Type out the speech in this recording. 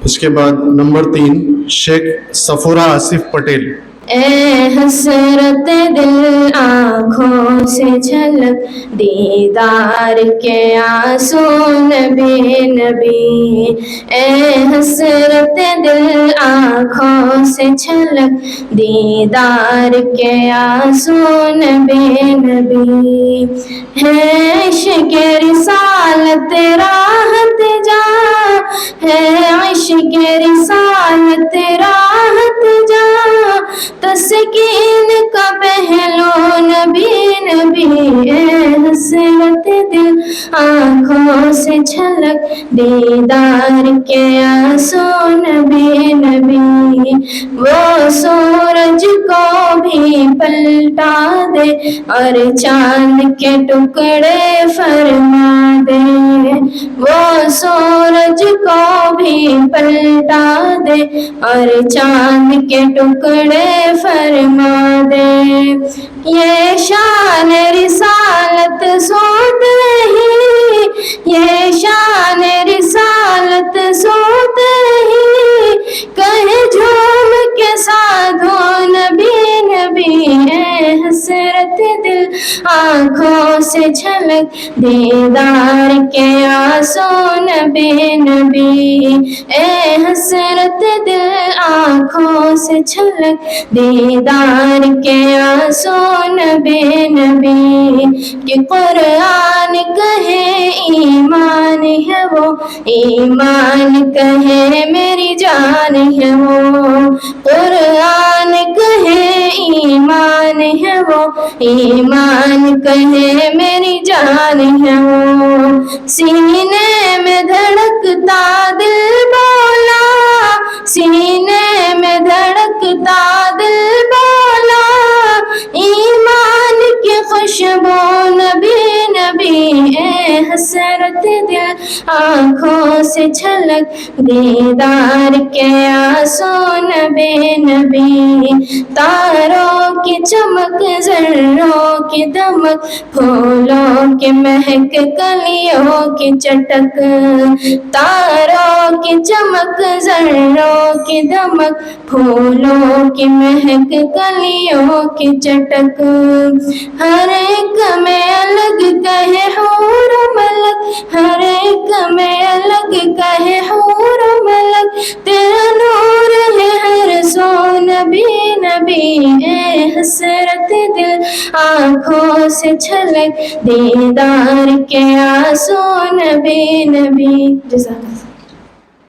اس کے بعد نمبر 3 شیخ صفورہ آصف پٹیل. اے حسرت دل آنکھوں سے جھلک دیدار کے آنسو نبی نبی. اے حسرت دل آنکھوں سے جھلک دیدار کے آنسو نبی نبی. ہے عشق رسالت راحت جا، ہے عشق رسالت راحت جا، تسکین کا پہلو نبی نبی. اے حسرت دل آنکھوں سے جھلک دیدار کے آنسو نبی نبی. وہ سورج کو بھی پلٹا دے اور چاند کے ٹکڑے فرما دے. وہ سورج کو بھی پلٹا دے اور چاند کے ٹکڑے فرما دے. یہ شان رسالت سوت ہی، یہ شان رسالت سوت ہی، کہے جھوم کے سادھو نبی نبی. اے حسرت دل آنکھوں سے جھلک دیدار کے آنسو نبی نبی. اے حسرت دل آنکھوں سے جھلک دیدار کے آنسو نبی نبی. کہ قرآن کہے ایمان ہے وہ، ایمان کہے میری جان ہے وہ. قرآن کہے ایمان ہے وہ، ایمان کہے میری جان ہے وہ. سینے میں دھڑکتا دل بولا، سینے میں دھڑکتا دل بولا، ایمان کی خوشبو نبی نبی. اے حسرت دل آنکھوں سے جھلک دیدار کے آنسو نبی نبی. تاروں کی چمک، ذروں کی دمک، پھولوں کی مہک، کلیوں کی چٹک. تاروں کی چمک، ذروں کی دمک، پھولوں کی مہک، کلیوں کی چٹک. ہر ایک میں الگ کہے حور و ملک، ہر ایک میں الگ کہے حور و ملک. تیرا نور ہے ہر سو نبی نبی. اے حسرت دل آنکھوں سے جھلک دیدار کے آنسو نبی نبی. جزاک اللہ.